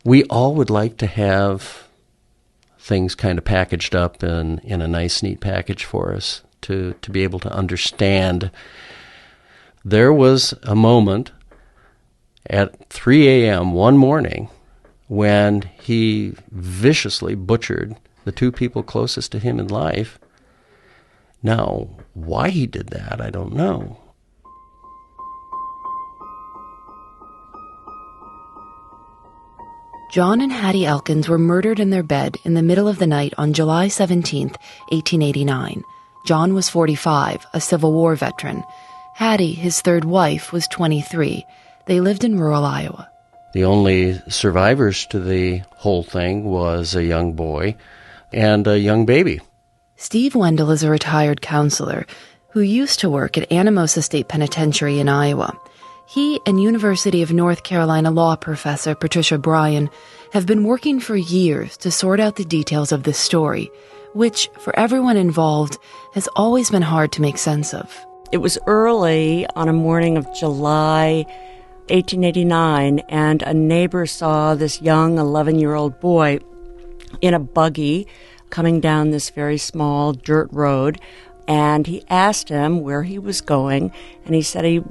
We all would like to have things kind of packaged up in a nice, neat package for us to be able to understand. There was a moment at 3 a.m. one morning when he viciously butchered the two people closest to him in life. Now, why he did that, I don't know. John and Hattie Elkins were murdered in their bed in the middle of the night on July 17, 1889. John was 45, a Civil War veteran. Hattie, his third wife, was 23. They lived in rural Iowa. The only survivors to the whole thing was a young boy and a young baby. Steve Wendell is a retired counselor who used to work at Anamosa State Penitentiary in Iowa. He and University of North Carolina law professor Patricia Bryan have been working for years to sort out the details of this story, which, for everyone involved, has always been hard to make sense of. It was early on a morning of July 1889, and a neighbor saw this young 11-year-old boy in a buggy coming down this very small dirt road, and he asked him where he was going, and he said he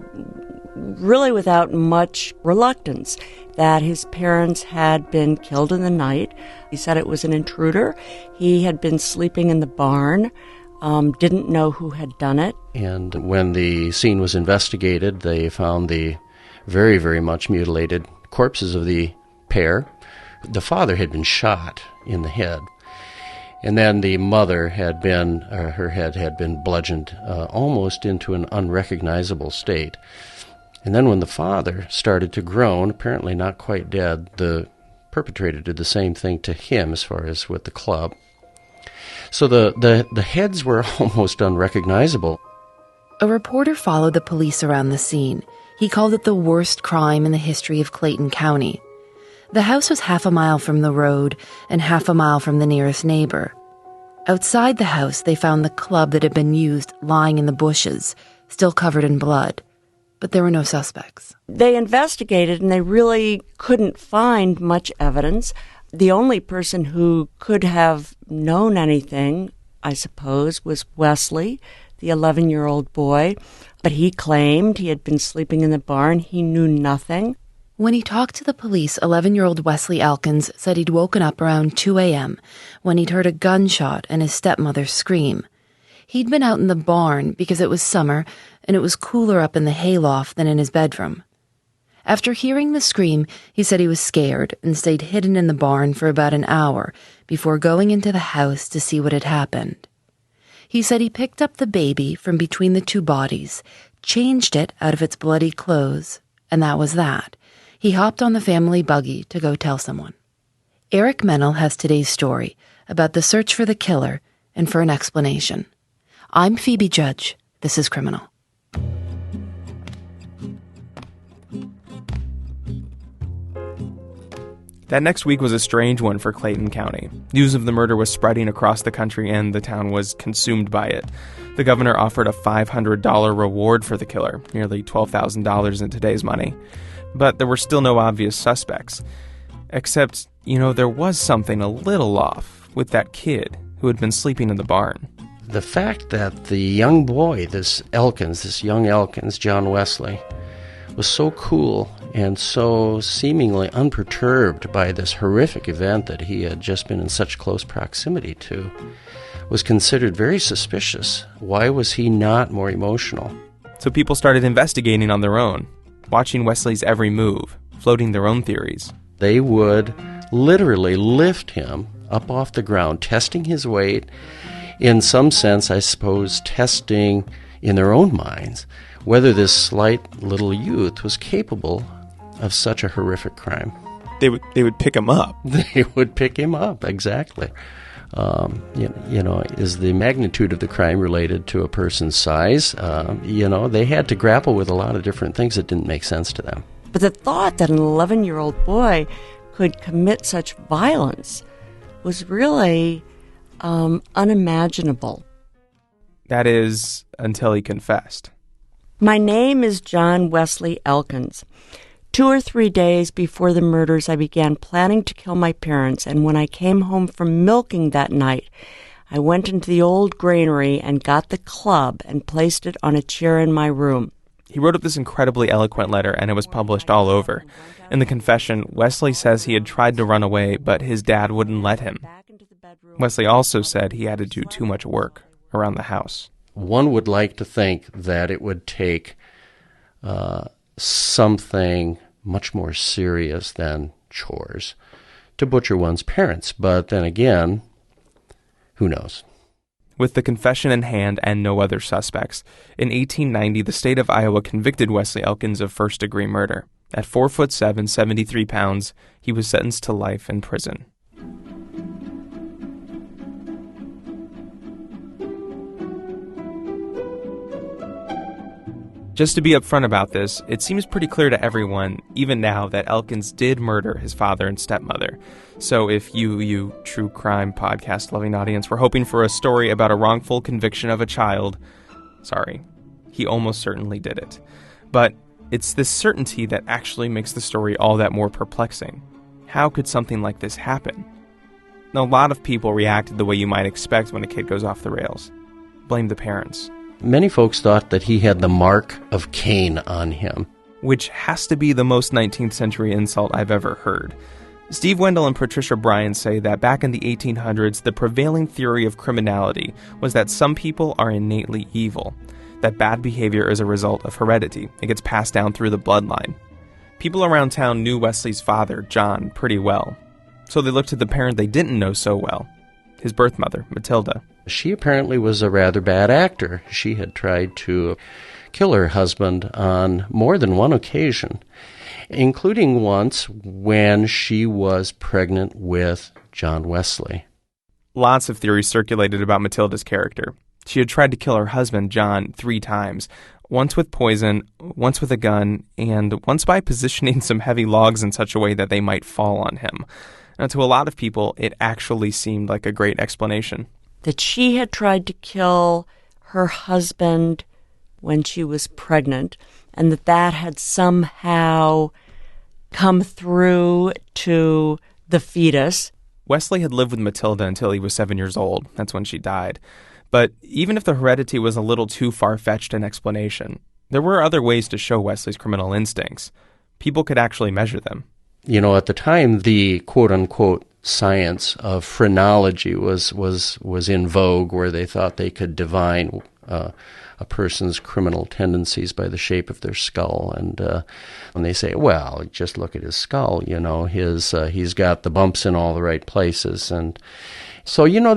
really without much reluctance, that his parents had been killed in the night. He said it was an intruder. He had been sleeping in the barn, didn't know who had done it. And when the scene was investigated, they found the very, very much mutilated corpses of the pair. The father had been shot in the head. And then the mother had been, her head had been bludgeoned almost into an unrecognizable state. And then when the father started to groan, apparently not quite dead, the perpetrator did the same thing to him as far as with the club. So the heads were almost unrecognizable. A reporter followed the police around the scene. He called it the worst crime in the history of Clayton County. The house was half a mile from the road and half a mile from the nearest neighbor. Outside the house, they found the club that had been used lying in the bushes, still covered in blood. But there were no suspects. They investigated, and they really couldn't find much evidence. The only person who could have known anything, I suppose, was Wesley, the 11-year-old boy. But he claimed he had been sleeping in the barn. He knew nothing. When he talked to the police, 11-year-old Wesley Elkins said he'd woken up around 2 a.m. when he'd heard a gunshot and his stepmother scream. He'd been out in the barn because it was summer and it was cooler up in the hayloft than in his bedroom. After hearing the scream, he said he was scared and stayed hidden in the barn for about an hour before going into the house to see what had happened. He said he picked up the baby from between the two bodies, changed it out of its bloody clothes, and that was that. He hopped on the family buggy to go tell someone. Eric Mennel has today's story about the search for the killer and for an explanation. I'm Phoebe Judge. This is Criminal. That next week was a strange one for Clayton County. News of the murder was spreading across the country, and the town was consumed by it. The governor offered a $500 reward for the killer, nearly $12,000 in today's money. But there were still no obvious suspects. Except, there was something a little off with that kid who had been sleeping in the barn. The fact that the young boy, this young Elkins, John Wesley, was so cool and so seemingly unperturbed by this horrific event that he had just been in such close proximity to, was considered very suspicious. Why was he not more emotional? So people started investigating on their own, watching Wesley's every move, floating their own theories. They would literally lift him up off the ground, testing his weight, in some sense, I suppose, testing in their own minds whether this slight little youth was capable of such a horrific crime. They would pick him up. They would pick him up, exactly. Is the magnitude of the crime related to a person's size? They had to grapple with a lot of different things that didn't make sense to them. But the thought that an 11-year-old boy could commit such violence was really unimaginable. That is, until he confessed. My name is John Wesley Elkins. 2 or 3 days before the murders, I began planning to kill my parents, and when I came home from milking that night, I went into the old granary and got the club and placed it on a chair in my room. He wrote up this incredibly eloquent letter, and it was published all over. In the confession, Wesley says he had tried to run away, but his dad wouldn't let him. Wesley also said he had to do too much work around the house. One would like to think that it would take something much more serious than chores to butcher one's parents, but then again, who knows? With the confession in hand and no other suspects, in 1890, the state of Iowa convicted Wesley Elkins of first-degree murder. At 4'7", 73 pounds, he was sentenced to life in prison. Just to be upfront about this, it seems pretty clear to everyone, even now, that Elkins did murder his father and stepmother. So if you true crime podcast-loving audience, were hoping for a story about a wrongful conviction of a child, sorry, he almost certainly did it. But it's this certainty that actually makes the story all that more perplexing. How could something like this happen? Now, a lot of people reacted the way you might expect when a kid goes off the rails. Blame the parents. Many folks thought that he had the mark of Cain on him. Which has to be the most 19th century insult I've ever heard. Steve Wendell and Patricia Bryan say that back in the 1800s, the prevailing theory of criminality was that some people are innately evil, that bad behavior is a result of heredity. It gets passed down through the bloodline. People around town knew Wesley's father, John, pretty well. So they looked to the parent they didn't know so well, his birth mother, Matilda. She apparently was a rather bad actor. She had tried to kill her husband on more than one occasion, including once when she was pregnant with John Wesley. Lots of theories circulated about Matilda's character. She had tried to kill her husband, John, 3 times, once with poison, once with a gun, and once by positioning some heavy logs in such a way that they might fall on him. Now, to a lot of people, it actually seemed like a great explanation. That she had tried to kill her husband when she was pregnant, and that had somehow come through to the fetus. Wesley had lived with Matilda until he was 7 years old. That's when she died. But even if the heredity was a little too far-fetched an explanation, there were other ways to show Wesley's criminal instincts. People could actually measure them. You know, at the time, the quote-unquote science of phrenology was in vogue, where they thought they could divine a person's criminal tendencies by the shape of their skull. And when they say, well, just look at his skull, you know, he's got the bumps in all the right places. And so, you know,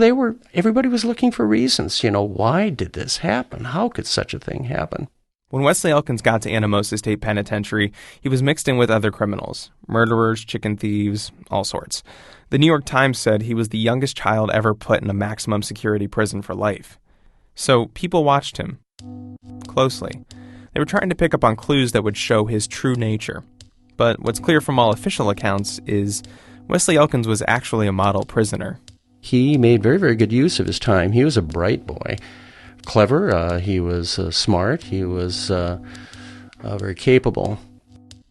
everybody was looking for reasons. You know, why did this happen? How could such a thing happen? When Wesley Elkins got to Anamosa State Penitentiary, he was mixed in with other criminals, murderers, chicken thieves, all sorts. The New York Times said he was the youngest child ever put in a maximum security prison for life. So people watched him closely. They were trying to pick up on clues that would show his true nature. But what's clear from all official accounts is Wesley Elkins was actually a model prisoner. He made very, very good use of his time. He was a bright boy. Clever, he was smart, he was very capable.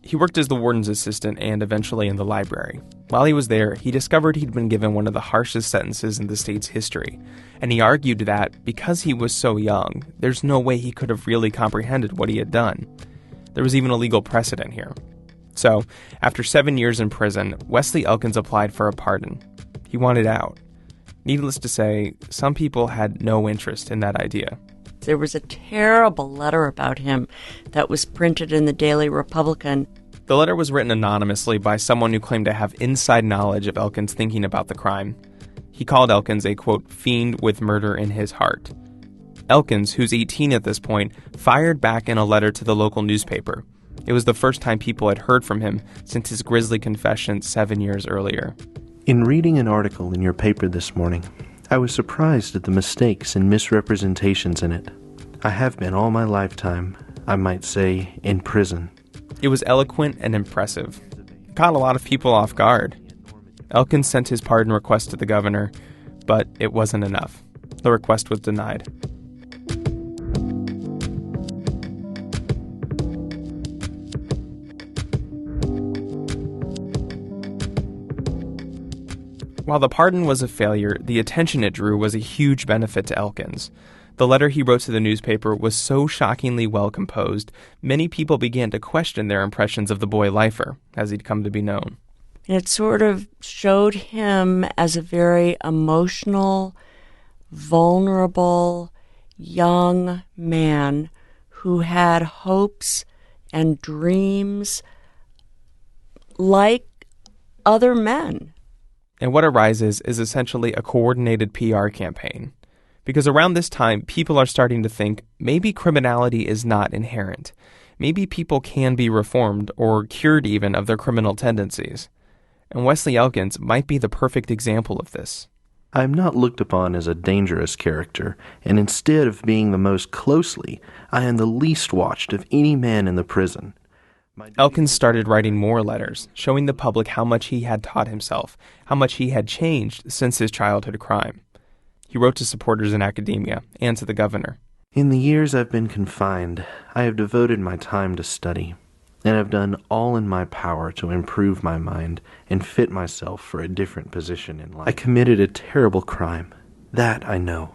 He worked as the warden's assistant and eventually in the library. While he was there, he discovered he'd been given one of the harshest sentences in the state's history, and he argued that because he was so young, there's no way he could have really comprehended what he had done. There was even a legal precedent here. So, after 7 years in prison, Wesley Elkins applied for a pardon. He wanted out. Needless to say, some people had no interest in that idea. There was a terrible letter about him that was printed in the Daily Republican. The letter was written anonymously by someone who claimed to have inside knowledge of Elkins' thinking about the crime. He called Elkins a, quote, fiend with murder in his heart. Elkins, who's 18 at this point, fired back in a letter to the local newspaper. It was the first time people had heard from him since his grisly confession 7 years earlier. In reading an article in your paper this morning, I was surprised at the mistakes and misrepresentations in it. I have been all my lifetime, I might say, in prison. It was eloquent and impressive. It caught a lot of people off guard. Elkins sent his pardon request to the governor, but it wasn't enough. The request was denied. While the pardon was a failure, the attention it drew was a huge benefit to Elkins. The letter he wrote to the newspaper was so shockingly well composed, many people began to question their impressions of the boy lifer, as he'd come to be known. It sort of showed him as a very emotional, vulnerable, young man who had hopes and dreams like other men. And what arises is essentially a coordinated PR campaign. Because around this time, people are starting to think maybe criminality is not inherent. Maybe people can be reformed or cured even of their criminal tendencies. And Wesley Elkins might be the perfect example of this. I am not looked upon as a dangerous character, and instead of being the most closely, I am the least watched of any man in the prison. Elkins started writing more letters, showing the public how much he had taught himself, how much he had changed since his childhood crime. He wrote to supporters in academia and to the governor. In the years I've been confined, I have devoted my time to study, and have done all in my power to improve my mind and fit myself for a different position in life. I committed a terrible crime, that I know.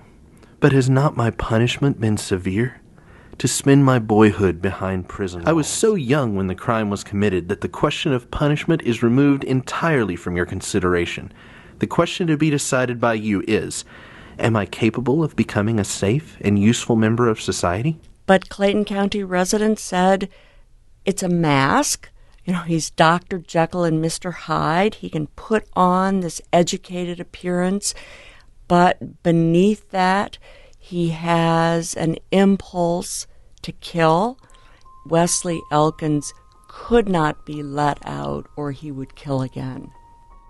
But has not my punishment been severe? To spend my boyhood behind prison walls. I was so young when the crime was committed that the question of punishment is removed entirely from your consideration. The question to be decided by you is, am I capable of becoming a safe and useful member of society? But Clayton County residents said, it's a mask. He's Dr. Jekyll and Mr. Hyde. He can put on this educated appearance, but beneath that, he has an impulse to kill. Wesley Elkins could not be let out or he would kill again.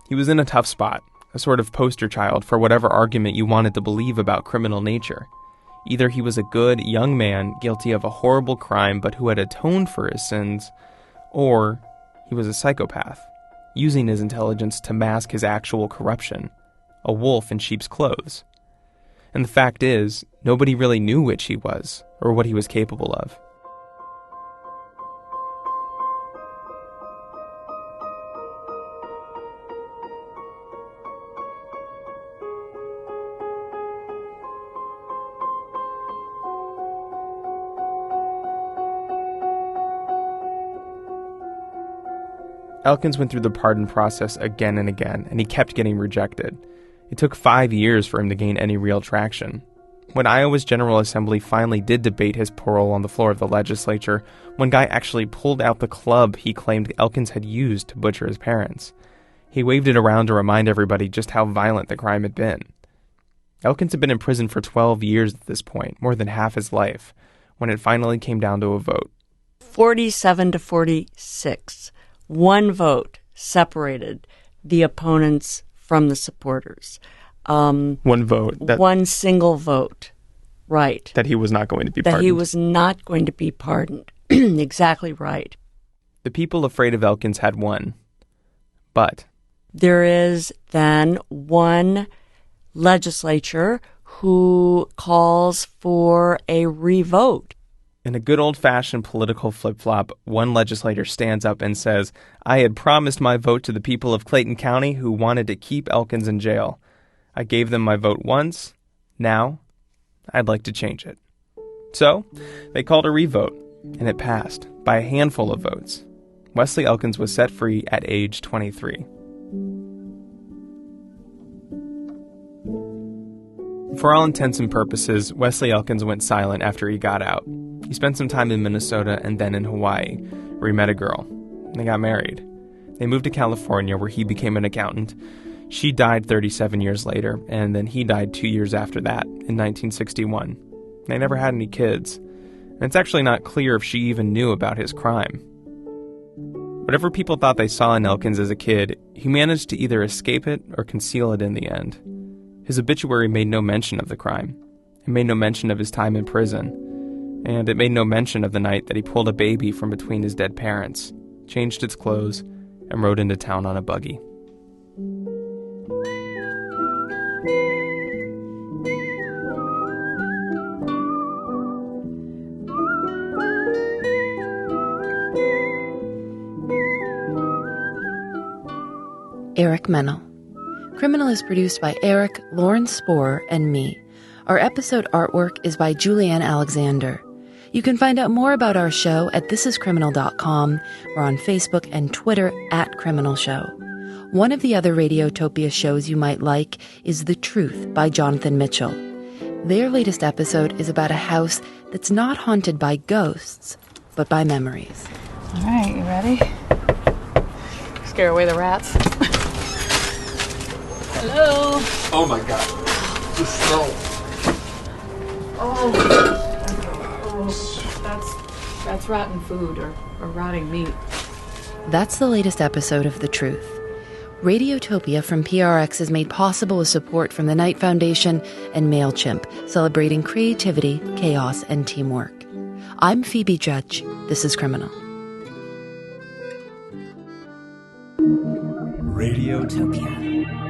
He was in a tough spot, a sort of poster child for whatever argument you wanted to believe about criminal nature. Either he was a good young man guilty of a horrible crime but who had atoned for his sins, or he was a psychopath, using his intelligence to mask his actual corruption, a wolf in sheep's clothes. And the fact is, nobody really knew which he was, or what he was capable of. Elkins went through the pardon process again and again, and he kept getting rejected. It took 5 years for him to gain any real traction. When Iowa's General Assembly finally did debate his parole on the floor of the legislature, one guy actually pulled out the club he claimed Elkins had used to butcher his parents. He waved it around to remind everybody just how violent the crime had been. Elkins had been in prison for 12 years at this point, more than half his life, when it finally came down to a vote. 47 to 46. One vote separated the opponents from the supporters. One vote. One single vote. Right. That he was not going to be pardoned. That he was not going to be pardoned. Exactly right. The people afraid of Elkins had won. But there is then one legislature who calls for a revote. In a good old-fashioned political flip-flop, one legislator stands up and says, "I had promised my vote to the people of Clayton County who wanted to keep Elkins in jail. I gave them my vote once. Now, I'd like to change it." So, they called a revote, and it passed by a handful of votes. Wesley Elkins was set free at age 23. For all intents and purposes, Wesley Elkins went silent after he got out. He spent some time in Minnesota and then in Hawaii, where he met a girl. They got married. They moved to California, where he became an accountant. She died 37 years later, and then he died 2 years after that, in 1961. They never had any kids, and it's actually not clear if she even knew about his crime. Whatever people thought they saw in Elkins as a kid, he managed to either escape it or conceal it in the end. His obituary made no mention of the crime. It made no mention of his time in prison. And it made no mention of the night that he pulled a baby from between his dead parents, changed its clothes, and rode into town on a buggy. Eric Mennel. Criminal is produced by Eric, Lauren Spohr, and me. Our episode artwork is by Julianne Alexander. You can find out more about our show at thisiscriminal.com. We're on Facebook and Twitter @CriminalShow. One of the other Radiotopia shows you might like is The Truth by Jonathan Mitchell. Their latest episode is about a house that's not haunted by ghosts, but by memories. All right, you ready? Scare away the rats. Hello? Oh my god. The smell. That's rotten food or rotting meat. That's the latest episode of The Truth. Radiotopia from PRX is made possible with support from the Knight Foundation and MailChimp, celebrating creativity, chaos, and teamwork. I'm Phoebe Judge. This is Criminal. Radiotopia.